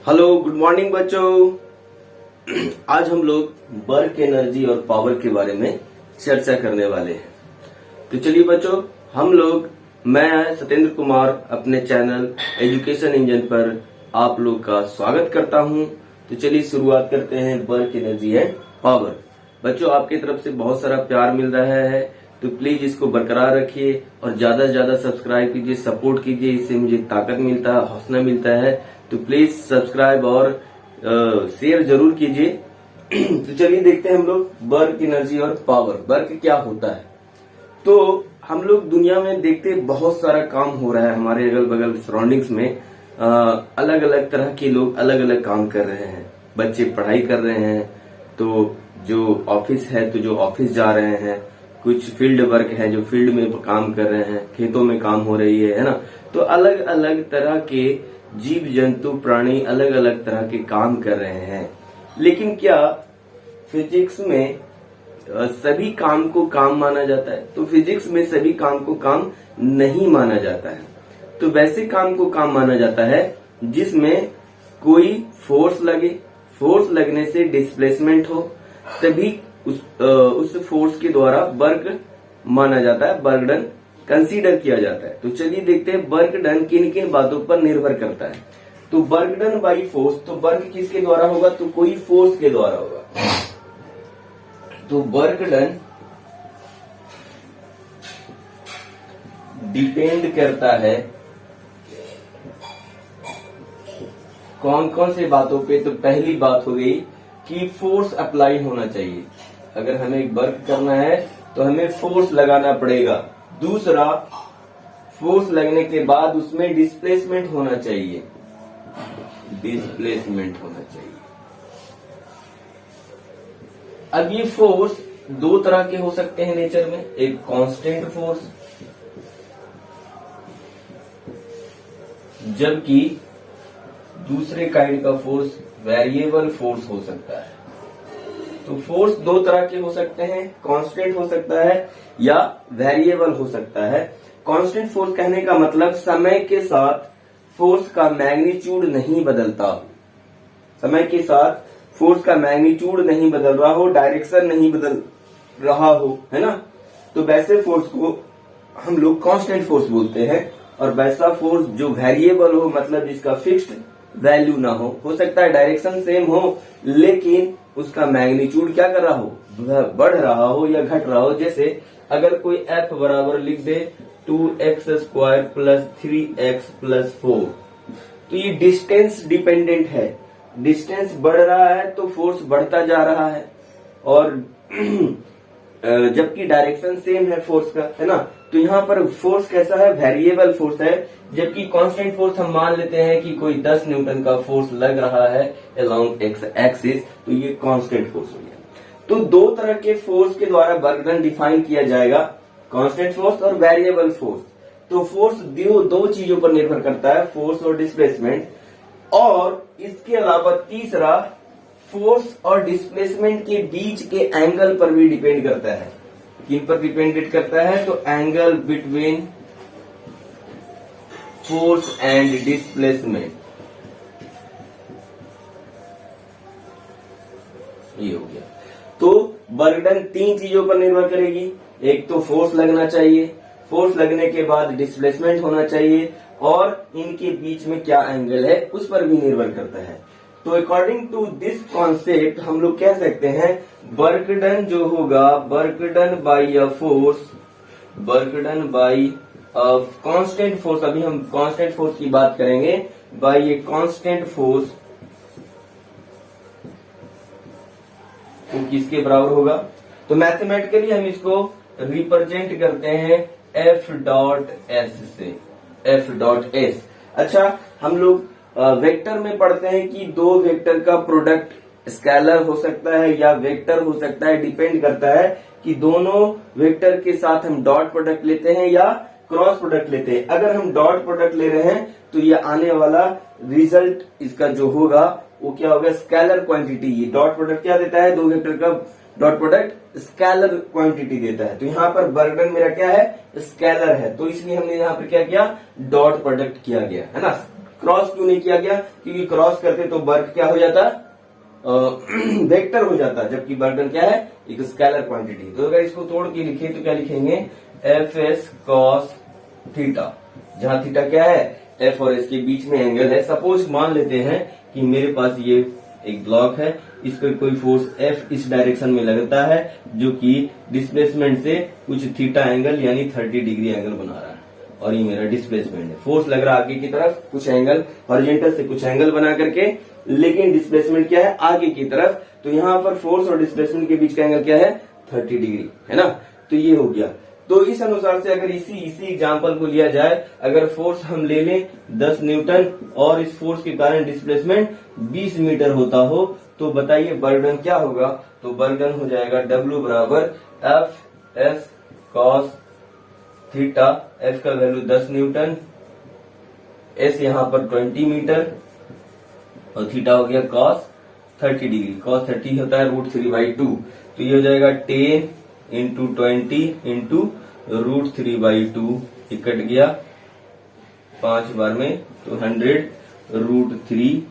Hello, good morning बच्चों। आज हम लोग वर्क एनर्जी और पावर के बारे में चर्चा करने वाले हैं। तो चलिए बच्चों, मैं सत्येंद्र कुमार अपने चैनल एजुकेशन इंजन पर आप लोग का स्वागत करता हूं। तो चलिए शुरुआत करते हैं वर्क एनर्जी एंड पावर। बच्चों, आपकी तरफ से बहुत सारा प्यार मिल रहा है, तो प्लीज इसको बरकरार रखिए और ज्यादा से ज्यादा सब्सक्राइब कीजिए, सपोर्ट कीजिए। इससे मुझे ताकत मिलता है, हौसला मिलता है। तो प्लीज सब्सक्राइब और शेयर जरूर कीजिए। तो चलिए देखते हैं हम लोग वर्क एनर्जी और पावर। वर्क क्या होता है? तो हम लोग दुनिया में देखते हैं बहुत सारा काम हो रहा है हमारे अगल बगल सराउंडिंग्स में। अलग अलग तरह के लोग अलग अलग काम कर रहे हैं। बच्चे पढ़ाई कर रहे हैं, तो जो ऑफिस है तो जो ऑफिस जा रहे हैं। कुछ फील्ड वर्क है जो फील्ड में काम कर रहे हैं, खेतों में काम हो रही है ना। तो अलग अलग तरह के जीव जंतु प्राणी अलग अलग तरह के काम कर रहे हैं। लेकिन क्या फिजिक्स में सभी काम को काम माना जाता है? तो फिजिक्स में सभी काम को काम नहीं माना जाता है। तो वैसे काम को काम माना जाता है जिसमें कोई फोर्स लगे, फोर्स लगने से डिस्प्लेसमेंट हो, तभी उस फोर्स के द्वारा वर्क माना जाता है, वर्क डन कंसीडर किया जाता है। तो चलिए देखते हैं वर्क डन किन किन बातों पर निर्भर करता है। तो वर्क डन बाई फोर्स, तो वर्क किसके द्वारा होगा? तो कोई फोर्स के द्वारा होगा। तो वर्क डन डिपेंड करता है कौन कौन से बातों पे? तो पहली बात हो गई कि फोर्स अप्लाई होना चाहिए। अगर हमें एक वर्क करना है तो हमें फोर्स लगाना पड़ेगा। दूसरा, फोर्स लगने के बाद उसमें डिस्प्लेसमेंट होना चाहिए, डिस्प्लेसमेंट होना चाहिए। अब ये फोर्स दो तरह के हो सकते हैं नेचर में। एक कांस्टेंट फोर्स, जबकि दूसरे काइंड का फोर्स वेरिएबल फोर्स हो सकता है। तो फोर्स दो तरह के हो सकते हैं, कांस्टेंट हो सकता है या वेरिएबल हो सकता है। कांस्टेंट फोर्स कहने का मतलब समय के साथ फोर्स का मैग्नीट्यूड नहीं बदलता। समय के साथ फोर्स का मैग्नीट्यूड नहीं बदल रहा हो, डायरेक्शन नहीं बदल रहा हो, है ना। तो वैसे फोर्स को हम लोग कांस्टेंट फोर्स बोलते हैं। और वैसा फोर्स जो वेरिएबल हो, मतलब जिसका फिक्स्ड वैल्यू ना हो सकता है डायरेक्शन सेम हो लेकिन उसका मैग्नीट्यूड क्या कर रहा हो, बढ़ रहा हो या घट रहा हो। जैसे अगर कोई f बराबर लिख दे 2x² प्लस 3x प्लस 4, तो ये डिस्टेंस डिपेंडेंट है। डिस्टेंस बढ़ रहा है तो फोर्स बढ़ता जा रहा है, और जबकि डायरेक्शन सेम है फोर्स का, है ना। तो यहाँ पर फोर्स कैसा है? वेरिएबल फोर्स है। जबकि कांस्टेंट फोर्स हम मान लेते हैं कि कोई 10 न्यूटन का फोर्स लग रहा है अलोंग एक्स एक्सिस, तो ये कांस्टेंट फोर्स हो गया। तो दो तरह के फोर्स के द्वारा वर्क डन डिफाइन किया जाएगा, कांस्टेंट फोर्स और वेरिएबल फोर्स। तो फोर्स दो चीजों पर निर्भर करता है, फोर्स और डिस्प्लेसमेंट। और इसके अलावा तीसरा, फोर्स और डिस्प्लेसमेंट के बीच के एंगल पर भी डिपेंड करता है। किन पर डिपेंडेंट करता है? तो angle between force and displacement, ये हो गया। तो वर्क डन तीन चीजों पर निर्भर करेगी। एक तो फोर्स लगना चाहिए, फोर्स लगने के बाद डिस्प्लेसमेंट होना चाहिए, और इनके बीच में क्या एंगल है उस पर भी निर्भर करता है। तो अकॉर्डिंग टू दिस कॉन्सेप्ट हम लोग कह सकते हैं वर्क डन जो होगा, work done by a force, work done by constant force. अभी हम कांस्टेंट फोर्स की बात करेंगे। बाई ए कांस्टेंट फोर्स तो किसके बराबर होगा? तो मैथमेटिकली हम इसको रिप्रेजेंट करते हैं F डॉट S से, F डॉट S। अच्छा, हम लोग वेक्टर में पढ़ते हैं कि दो वेक्टर का प्रोडक्ट स्केलर हो सकता है या वेक्टर हो सकता है। डिपेंड करता है कि दोनों वेक्टर के साथ हम डॉट प्रोडक्ट लेते हैं या क्रॉस प्रोडक्ट लेते हैं। अगर हम डॉट प्रोडक्ट ले रहे हैं तो ये आने वाला रिजल्ट इसका जो होगा वो क्या होगा? Scalar quantity. ये डॉट प्रोडक्ट क्या देता है? दो वेक्टर का डॉट प्रोडक्ट स्केलर क्वांटिटी देता है। तो यहाँ पर वर्क डन मेरा क्या है? स्केलर है, तो इसलिए हमने यहाँ पर क्या किया? डॉट प्रोडक्ट किया गया, है ना। क्रॉस क्यों नहीं किया गया? क्योंकि क्रॉस करते तो वर्क क्या हो जाता, वेक्टर हो जाता, जबकि बर्डन क्या है, एक स्केलर क्वांटिटी। तो अगर इसको तोड़ के लिखे तो क्या लिखेंगे, एफ एस कॉस थीटा, जहां थीटा क्या है, एफ और एस के बीच में एंगल है। सपोज मान लेते हैं कि मेरे पास ये एक ब्लॉक है, इस पर कोई फोर्स एफ इस डायरेक्शन में लगता है, जो कि डिस्प्लेसमेंट से कुछ थीटा एंगल यानी 30 डिग्री एंगल बना रहा है, और ये मेरा डिस्प्लेसमेंट है। फोर्स लग रहा है आगे की तरफ, कुछ एंगल हॉरिजॉन्टल से कुछ एंगल बना करके, लेकिन डिस्प्लेसमेंट क्या है, आगे की तरफ। तो यहाँ पर फोर्स और डिस्प्लेसमेंट के बीच का एंगल क्या है, 30 डिग्री, है ना। तो ये हो गया। तो इस अनुसार से अगर इसी एग्जांपल को लिया जाए, अगर फोर्स हम ले लें 10 न्यूटन और इस फोर्स के कारण डिस्प्लेसमेंट 20 मीटर होता हो, तो बताइए बर्डन क्या होगा? तो बर्डन हो जाएगा W बराबर F S cos theta, F का वैल्यू 10 न्यूटन, एस यहाँ पर 20 मीटर, और थीटा हो गया कॉस 30 डिग्री। कॉस 30 होता है √3/2, तो ये हो जाएगा 10 इंटू 20 इंटू √3/2, ये कट गया 5 बार में, तो 100√3।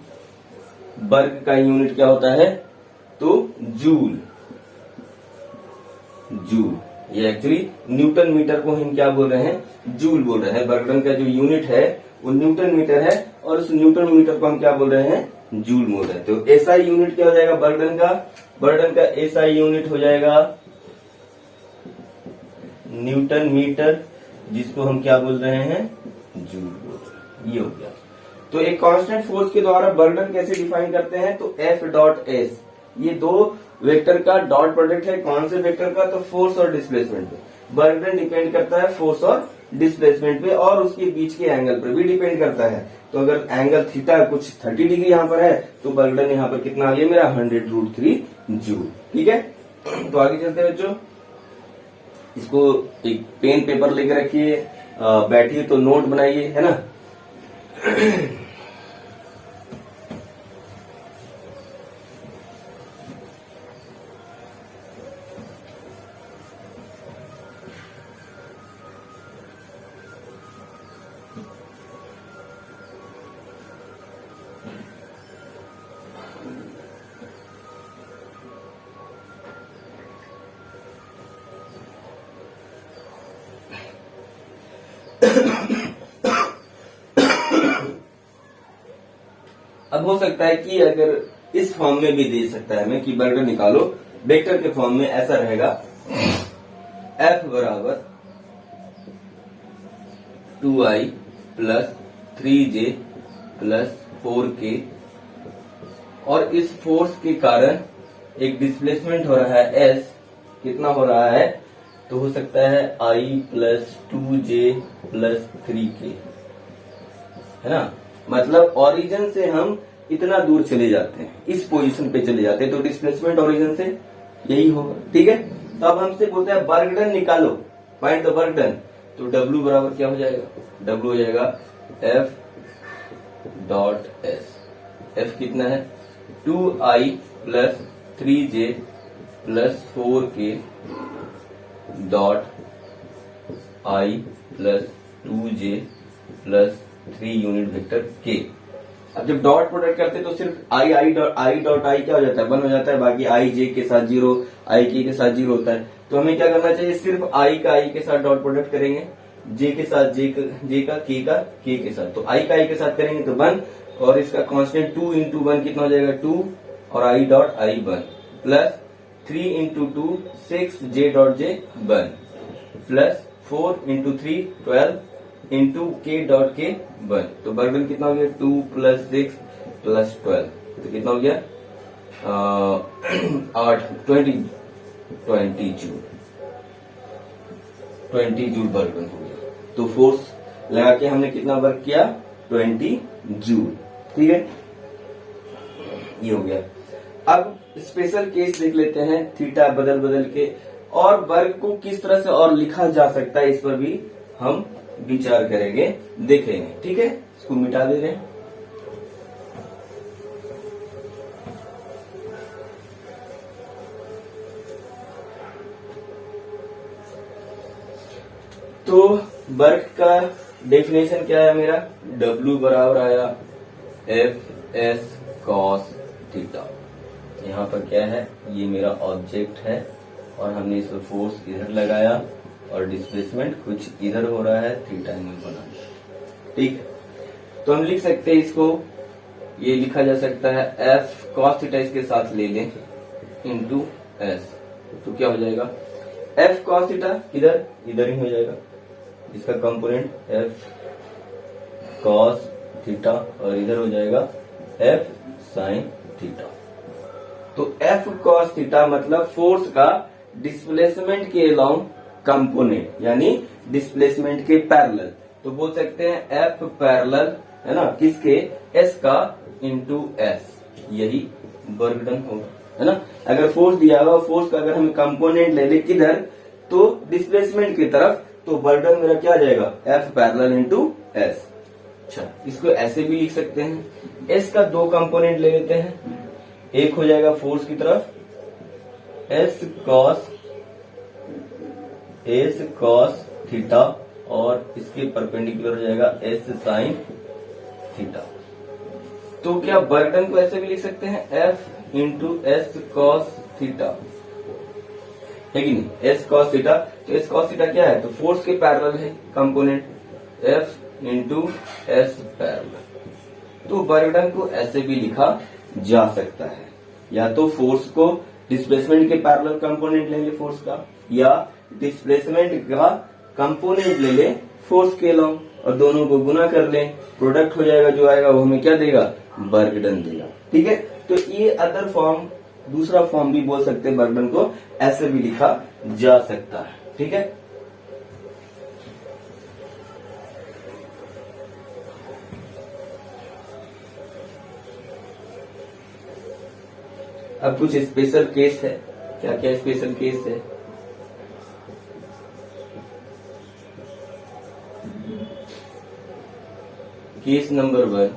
वर्ग का यूनिट क्या होता है, तो जूल। ये एक्चुअली न्यूटन मीटर को हम क्या बोल रहे हैं, जूल बोल रहे हैं। बर्डन का जो यूनिट है वो न्यूटन मीटर है, और उस न्यूटन मीटर को हम क्या बोल रहे हैं, जूल बोल रहे हैं। तो एसआई यूनिट क्या हो जाएगा बर्डन का एसआई यूनिट हो जाएगा न्यूटन मीटर, जिसको हम क्या बोल रहे हैं, जूल बोल रहे हैं। ये हो गया। तो एक कांस्टेंट फोर्स के द्वारा बर्डन कैसे डिफाइन करते हैं, तो एफ डॉट एस, ये दो वेक्टर का डॉट प्रोडक्ट है। कौन से वेक्टर का, तो फोर्स और डिस्प्लेसमेंट पे। बर्डन डिपेंड करता है फोर्स और डिस्प्लेसमेंट पे, और उसके बीच के एंगल पर भी डिपेंड करता है। तो अगर एंगल थीटा कुछ 30 डिग्री यहाँ पर है, तो बर्डन यहाँ पर कितना आ गया मेरा, 100√3 जूल। ठीक है, तो आगे चलते हैं बच्चों। इसको एक पेन पेपर लेकर रखिए, बैठिए तो नोट बनाइए, है ना। अब हो सकता है कि अगर इस फॉर्म में भी दे सकता है हमें कि बर्डन निकालो, वेक्टर के फॉर्म में ऐसा रहेगा, F बराबर 2i plus 3j plus 4k, और इस फोर्स के कारण एक डिस्प्लेसमेंट हो रहा है S, कितना हो रहा है, तो हो सकता है i plus 2j plus 3k, है ना। मतलब ओरिजिन से हम इतना दूर चले जाते हैं, इस पोजीशन पे चले जाते हैं, तो डिस्प्लेसमेंट ओरिजिन से यही होगा। ठीक है, तो अब हमसे बोलते हैं बर्डन निकालो, फाइंड द बर्डन। तो W बराबर क्या हो जाएगा, W हो जाएगा F डॉट S। F कितना है, 2i plus 3j plus 4k dot i plus 2j plus 3 unit vector k। अब जब डॉट प्रोडक्ट करते हैं तो सिर्फ आई डॉट आई क्या हो जाता है, 1 हो जाता है, बाकी आई जे के साथ 0, आई के साथ 0 होता है। तो हमें क्या करना चाहिए, सिर्फ आई के साथ डॉट प्रोडक्ट करेंगे, जे के साथ जे का के के साथ। तो आई के साथ करेंगे तो 1, और इसका कांस्टेंट 2 इंटू 1 कितना हो जाएगा 2, और I dot I 1 plus 3 into 2 6 J dot J 1 plus 4 into 3 12 into के डॉट के 1। तो बर्डन कितना हो गया, 2 प्लस 6 प्लस 12, तो कितना हो गया 20 जूल बर्डन हो गया। तो फोर्स लगा के हमने कितना वर्क किया, 20 जूल। ठीक है, ये हो गया। अब स्पेशल केस देख लेते हैं, थीटा बदल के, और वर्ग को किस तरह से और लिखा जा सकता है, इस पर भी हम विचार करेंगे, देखेंगे। ठीक है, इसको मिटा दे रहे हैं। तो वर्क का डेफिनेशन क्या है मेरा, W बराबर आया एफ एस कॉस थीटा। यहाँ पर क्या है, ये मेरा ऑब्जेक्ट है और हमने इस पर फोर्स इधर लगाया और डिस्प्लेसमेंट कुछ इधर हो रहा है, थीटा एंगल बना। ठीक, तो हम लिख सकते हैं इसको, ये लिखा जा सकता है एफ कॉस थीटा इसके साथ ले लें इंटू एस, तो क्या हो जाएगा एफ कॉस थीटा इधर इधर ही हो जाएगा, इसका कंपोनेंट एफ कॉस थीटा और इधर हो जाएगा एफ साइन थीटा। तो एफ कॉस थीटा मतलब फोर्स का डिस्प्लेसमेंट के अलोंग कंपोनेंट, यानी डिस्प्लेसमेंट के पैरेलल। तो बोल सकते हैं एफ पैरेलल है ना किसके, एस का इंटू एस, यही वर्क डन होगा, है ना। अगर फोर्स दिया हुआ, फोर्स का अगर हम कंपोनेंट ले ले किधर, तो डिस्प्लेसमेंट की तरफ, तो बर्डन मेरा क्या आ जाएगा एफ पैरेलल इंटू एस। अच्छा, इसको ऐसे भी लिख सकते हैं, एस का दो कंपोनेंट ले लेते हैं, एक हो जाएगा फोर्स की तरफ एस कॉस थीटा और इसके परपेंडिकुलर हो जाएगा एस साइन थीटा। तो क्या बर्डन को ऐसे भी लिख सकते हैं F into S cos theta, है कि नहीं, एस कॉस थीटा। तो एस कॉस थीटा क्या है, तो फोर्स के पैरेलल है component F into S parallel. तो बर्डन को ऐसे भी लिखा जा सकता है, या तो फोर्स को डिस्प्लेसमेंट के पैरेलल कंपोनेंट ले ले फोर्स का, या डिस्प्लेसमेंट का कंपोनेंट ले ले फोर्स के अलोंग और दोनों को गुना कर ले, प्रोडक्ट हो जाएगा, जो आएगा वो हमें क्या देगा, वर्क डन देगा। ठीक है, तो ये अदर फॉर्म, दूसरा फॉर्म भी बोल सकते हैं, वर्क डन को ऐसे भी लिखा जा सकता है। ठीक है, अब कुछ स्पेशल केस है, क्या क्या स्पेशल केस है। केस नंबर 1,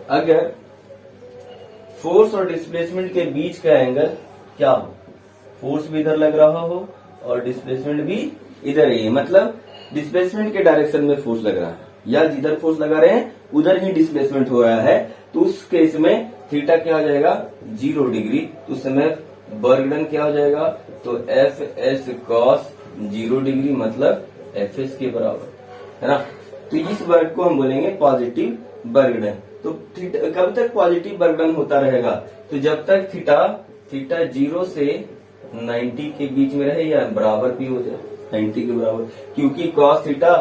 अगर फोर्स और डिस्प्लेसमेंट के बीच का एंगल क्या हो, फोर्स भी इधर लग रहा हो और डिस्प्लेसमेंट भी इधर ही है, मतलब डिस्प्लेसमेंट के डायरेक्शन में फोर्स लग रहा है, या जिधर फोर्स लगा रहे हैं उधर ही डिस्प्लेसमेंट हो रहा है, तो उस केस में थीटा क्या हो जाएगा 0 डिग्री। तो उस समय वर्क डन क्या हो जाएगा, तो एफ एस कॉस 0 डिग्री मतलब एफ एस के बराबर, है ना। तो इस वर्क को हम बोलेंगे पॉजिटिव वर्क डन। तो कब तक पॉजिटिव वर्क डन होता रहेगा, तो जब तक थीटा 0 से 90 के बीच में रहे या बराबर भी हो जाए 90 के बराबर, क्योंकि कॉस थीटा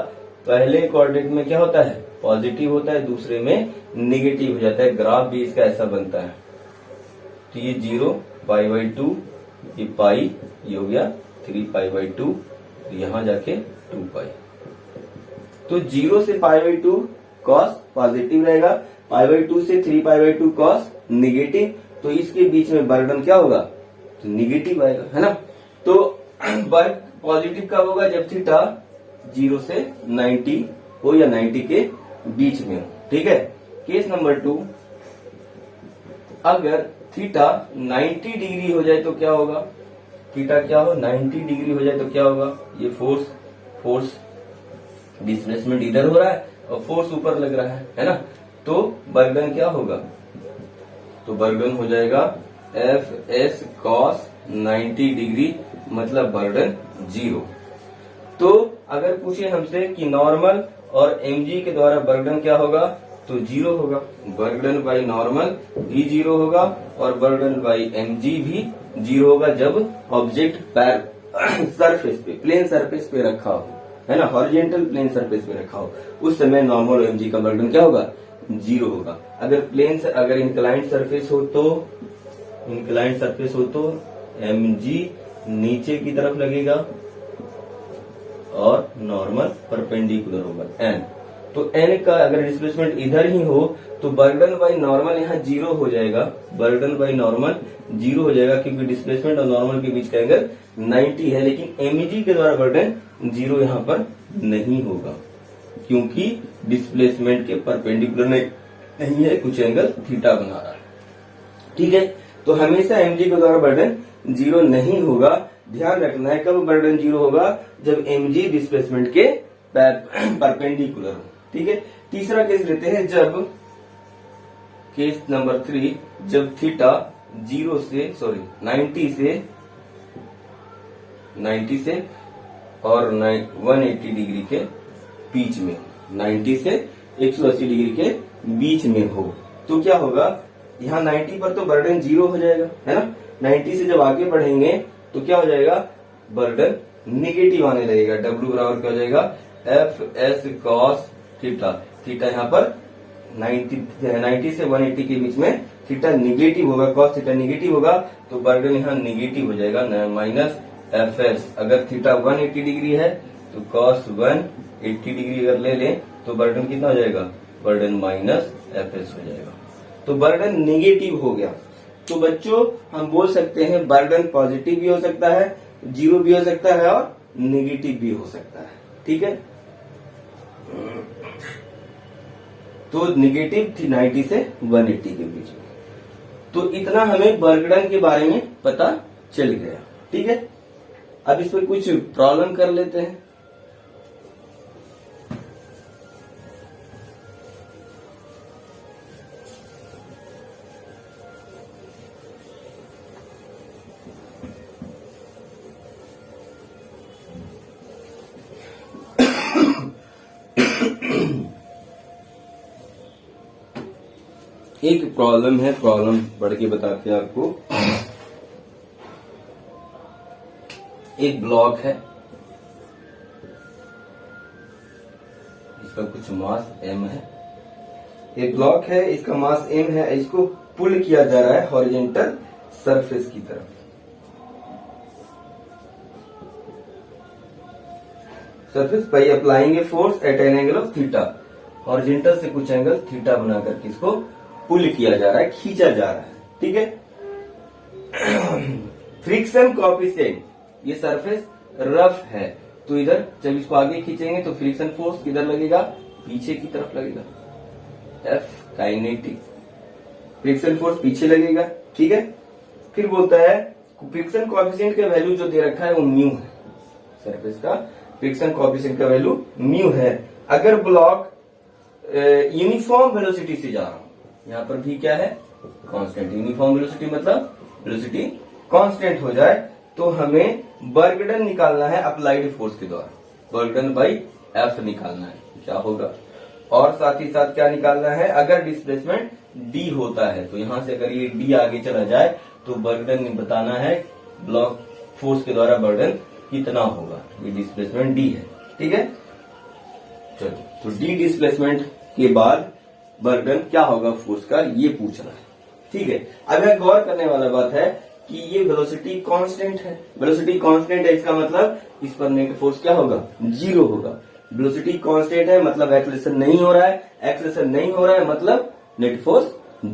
पहले कोऑर्डिनेट में क्या होता है पॉजिटिव होता है, दूसरे में नेगेटिव हो जाता है, ग्राफ भी इसका ऐसा बनता है। तो ये 0 π/2, ये पाई, ये हो गया 3 π/2, यहां जाके 2 पाई। तो 0 से π/2 कॉस पॉजिटिव रहेगा, π/2 से 3 π/2 कॉस नेगेटिव, तो इसके बीच में वर्क डन क्या होगा, तो नेगेटिव आएगा, है ना। तो वर्क पॉजिटिव कब होगा, जब थीटा 0 से 90 हो या 90 के बीच में हो। ठीक है, केस नंबर 2, अगर थीटा 90 डिग्री हो जाए तो क्या होगा, थीटा क्या हो 90 डिग्री हो जाए तो क्या होगा, ये फोर्स डिस्प्लेसमेंट इधर हो रहा है और फोर्स ऊपर लग रहा है ना। तो वर्क डन क्या होगा, तो वर्क डन हो जाएगा एफ एस कॉस 90 डिग्री मतलब वर्क डन 0। तो अगर पूछे हमसे कि नॉर्मल और mg के द्वारा वर्क डन क्या होगा, तो 0 होगा, वर्क डन बाई नॉर्मल भी 0 होगा और वर्क डन बाई mg भी 0 होगा, जब ऑब्जेक्ट सरफेस पे, प्लेन सरफेस पे रखा हो, है ना, हॉरिजॉन्टल प्लेन सरफेस पे रखा हो, उस समय नॉर्मल और mg का वर्क डन क्या होगा 0 होगा। अगर इंक्लाइंड सरफेस हो तो mg नीचे की तरफ लगेगा और नॉर्मल परपेंडिकुलर होगा n। तो n का अगर डिस्प्लेसमेंट इधर ही हो तो वर्क डन बाई नॉर्मल यहाँ 0 हो जाएगा, वर्क डन बाई नॉर्मल 0 हो जाएगा, क्योंकि डिस्प्लेसमेंट और नॉर्मल के बीच का एंगल 90 है, लेकिन mg के द्वारा वर्क डन 0 यहाँ पर नहीं होगा, क्योंकि डिस्प्लेसमेंट के परपेंडिकुलर नहीं है, कुछ एंगल थीटा बना रहा है। ठीक है, तो हमेशा mg के द्वारा वर्क डन 0 नहीं होगा, ध्यान रखना है कब वर्क डन 0 होगा, जब mg डिस्प्लेसमेंट के परपेंडिकुलर हो। ठीक है, तीसरा केस लेते हैं, जब केस नंबर 3, जब थीटा 90 से और 180 डिग्री के बीच में, 90 से 180 डिग्री के बीच में हो, तो क्या होगा, यहाँ 90 पर तो बर्डन 0 हो जाएगा, है ना। 90 से जब आगे बढ़ेंगे तो क्या हो जाएगा, बर्डन निगेटिव आने लगेगा। W बराबर क्या हो जाएगा, F S cos theta. Theta यहाँ पर 90 से 180 के बीच में थीटा निगेटिव होगा, कॉस थीटा निगेटिव होगा, तो बर्डन यहाँ निगेटिव हो जाएगा, माइनस एफ एस। अगर थीटा 180 डिग्री है तो कॉस 180 डिग्री अगर ले लें तो बर्डन कितना हो जाएगा, बर्डन माइनस एफ एस हो जाएगा। तो बर्डन निगेटिव हो गया। तो बच्चों हम बोल सकते हैं बर्डन पॉजिटिव भी हो सकता है, 0 भी हो सकता है और निगेटिव भी हो सकता है, ठीक है। तो निगेटिव थी 90 से 180 के बीच में। तो इतना हमें बर्डन के बारे में पता चल गया, ठीक है। अब इस पर कुछ प्रॉब्लम कर लेते हैं। एक प्रॉब्लम है, प्रॉब्लम पढ़ के बताते हैं आपको। एक ब्लॉक है, इसका कुछ मास m है। एक ब्लॉक है, इसका मास m है, इसको पुल किया जा रहा है हॉरिजॉन्टल सरफेस की तरफ। Surface by applying a force at an angle of theta. Horizontal से कुछ एंगल थीटा बना करके इसको पुल किया जा रहा है, खींचा जा रहा है, ठीक है। फ्रिक्शन कोएफिशिएंट, ये सरफेस रफ है, तो इधर जब इसको आगे खींचेंगे तो फ्रिक्शन फोर्स किधर लगेगा, पीछे की तरफ लगेगा, एफ काइनेटिक। फ्रिक्शन फोर्स पीछे लगेगा, ठीक है। फिर बोलता है फ्रिक्शन कोएफिशिएंट का वैल्यू जो दे रखा है वो म्यू है। सरफेस का फ्रिक्शन कोएफिशिएंट का वैल्यू म्यू है। अगर ब्लॉक यूनिफॉर्म वेलोसिटी से जा रहा हूं, यहाँ पर भी क्या है, कांस्टेंट। यूनिफॉर्म वेलोसिटी मतलब वेलोसिटी कांस्टेंट हो जाए तो हमें बर्गडन निकालना है अप्लाइड फोर्स के द्वारा। बर्गडन बाई एफ निकालना है, क्या होगा। और साथ ही साथ क्या निकालना है, अगर डिस्प्लेसमेंट डी होता है तो यहां से अगर ये डी आगे चला जाए तो बर्गडन बताना है, ब्लॉक फोर्स के द्वारा बर्डन कितना होगा। ये डिस्प्लेसमेंट डी है, ठीक है। चलो, तो डी डिस्प्लेसमेंट के बाद बर्डन क्या होगा फोर्स का, ये पूछना है, ठीक है। अब यह गौर करने वाला बात है कि ये वेलोसिटी कांस्टेंट है। वेलोसिटी कांस्टेंट है, इसका मतलब इस पर नेट फोर्स क्या होगा, 0 होगा। वेलोसिटी कांस्टेंट है मतलब एक्सेलरेशन नहीं हो रहा है, एक्सेलरेशन नहीं हो रहा है मतलब नेट फोर्स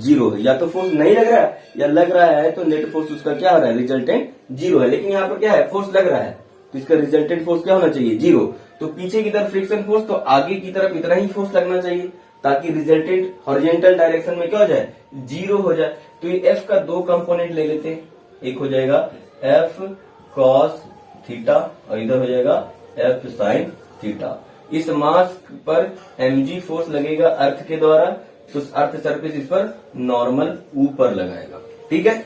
0 है। या तो फोर्स नहीं लग रहा है या लग रहा है तो नेट फोर्स उसका क्या हो रहा है, रिजल्टेंट 0 है। लेकिन यहाँ पर क्या है, फोर्स लग रहा है तो इसका रिजल्टेंट फोर्स क्या होना चाहिए, 0। तो पीछे की तरफ फ्रिक्शन फोर्स, तो आगे की तरफ इतना ही फोर्स लगना चाहिए ताकि रिजल्टेंट हॉरिजॉन्टल डायरेक्शन में क्या हो जाए, 0 हो जाए। तो ये एफ का 2 कंपोनेंट ले लेते हैं, एक हो जाएगा एफ कॉस थीटा और इधर हो जाएगा एफ साइन थीटा। इस मास पर mg फोर्स लगेगा अर्थ के द्वारा, तो अर्थ सरफेस इस पर नॉर्मल ऊपर लगाएगा, ठीक है,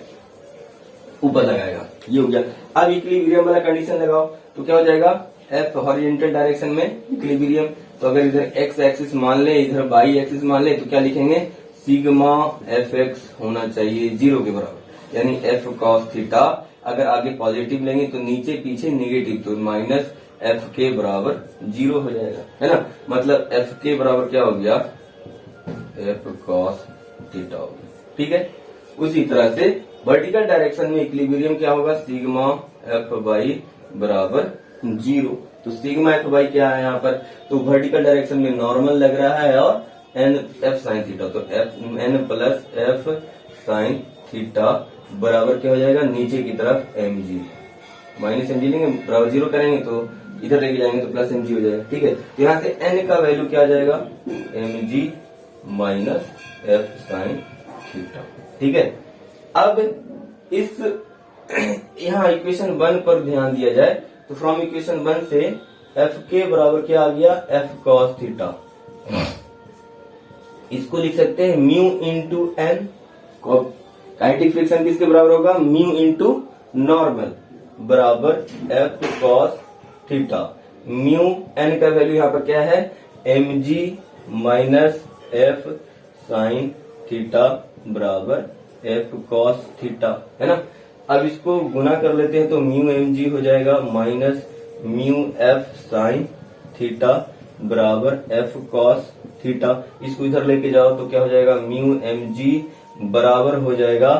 ऊपर लगाएगा। ये हो गया। अब इक्विलिब्रियम वाला कंडीशन लगाओ तो क्या हो जाएगा, एफ हॉरिजॉन्टल डायरेक्शन में इक्विलिब्रियम। तो अगर इधर एक्स एक्सिस मान ले, इधर वाई एक्सिस मान ले, तो क्या लिखेंगे, सिग्मा एफ एक्स होना चाहिए 0 के बराबर, यानी एफ कॉस थीटा। अगर आगे पॉजिटिव लेंगे तो नीचे पीछे निगेटिव, तो माइनस एफ के बराबर 0 हो जाएगा, है ना। मतलब एफ के बराबर क्या हो गया, एफ कॉस थीटा हो गया, ठीक है। उसी तरह से वर्टिकल डायरेक्शन में इक्विलिब्रियम क्या होगा, सिग्मा एफ बाई बराबर 0। तो सिग्मा एफ बाई क्या है यहाँ पर, तो वर्टिकल डायरेक्शन में नॉर्मल लग रहा है और एन एफ साइन थीटा, तो F N plus F sine theta बराबर क्या हो जाएगा, नीचे की तरफ mg। माइनस mg लेंगे बराबर 0 करेंगे तो इधर लेके जाएंगे तो प्लस mg हो जाएगा, ठीक है। तो यहाँ से n का वैल्यू क्या आ जाएगा, mg minus F sine theta, ठीक है। अब इस यहाँ इक्वेशन 1 पर ध्यान दिया जाए तो फ्रॉम इक्वेशन 1 से एफ के बराबर क्या आ गया, एफ कॉस थीटा। इसको लिख सकते हैं mu into N. Kinetic friction किसके बराबर होगा? म्यू इंटू नॉर्मल बराबर F cos theta. Mu N का वैल्यू यहाँ पर क्या है? mg minus F sine theta बराबर एफ कॉस थीटा, है ना। अब इसको गुना कर लेते हैं तो म्यू mg हो जाएगा minus mu F sine theta बराबर एफ कॉस थीटा। इसको इधर लेके जाओ तो क्या हो जाएगा? म्यू mg बराबर हो जाएगा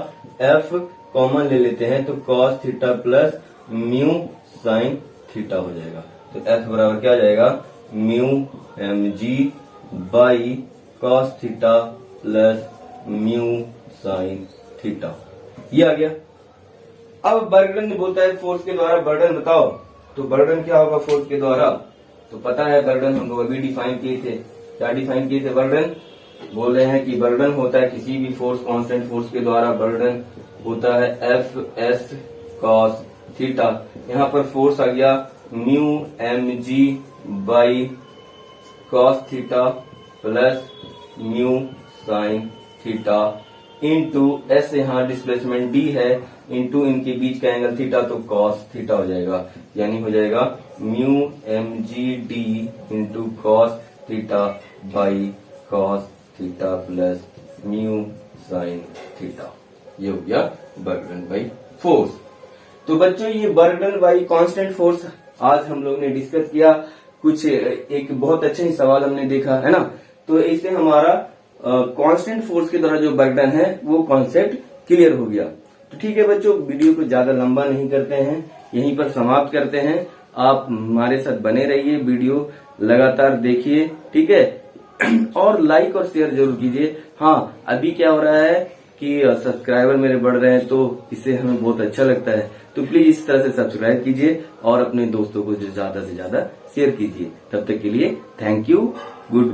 एफ कॉमन ले लेते हैं तो cos theta plus mu sine theta हो जाएगा। तो एफ बराबर क्या आ जाएगा? Mu mg by cos theta plus mu sine theta. ये आ गया। अब बर्गडन बोलता है फोर्स के द्वारा बर्डन बताओ, तो बर्डन क्या होगा फोर्स के द्वारा? तो पता है बर्डन हम लोग अभी डिफाइन किए थे। क्या डिफाइन किए थे? बर्डन बोल रहे हैं कि बर्डन होता है किसी भी फोर्स, कांस्टेंट फोर्स के द्वारा बर्डन होता है एफ एस कॉस थीटा। यहाँ पर फोर्स आ गया mu mg by cos theta plus mu sine theta into S, यहाँ डिस्प्लेसमेंट डी है, इंटू इनके बीच का एंगल थीटा तो कॉस थीटा हो जाएगा। यानी हो जाएगा mu mg D into cos theta by cos theta plus mu sine theta. ये हो गया बर्गडन बाई फोर्स। तो बच्चों ये बर्गडन बाई कांस्टेंट फोर्स आज हम लोग ने डिस्कस किया। कुछ एक बहुत अच्छा ही सवाल हमने देखा, है ना। तो इससे हमारा कांस्टेंट फोर्स के द्वारा जो बर्डन है वो कॉन्सेप्ट क्लियर हो गया। तो ठीक है बच्चों, वीडियो को ज्यादा लंबा नहीं करते हैं, यहीं पर समाप्त करते हैं। आप हमारे साथ बने रहिए, वीडियो लगातार देखिए, ठीक है। और लाइक और शेयर जरूर कीजिए। हाँ, अभी क्या हो रहा है कि सब्सक्राइबर मेरे बढ़ रहे हैं, तो इससे हमें बहुत अच्छा लगता है। तो प्लीज इस तरह से सब्सक्राइब कीजिए और अपने दोस्तों को ज्यादा से ज्यादा शेयर कीजिए। तब तक के लिए थैंक यू, गुड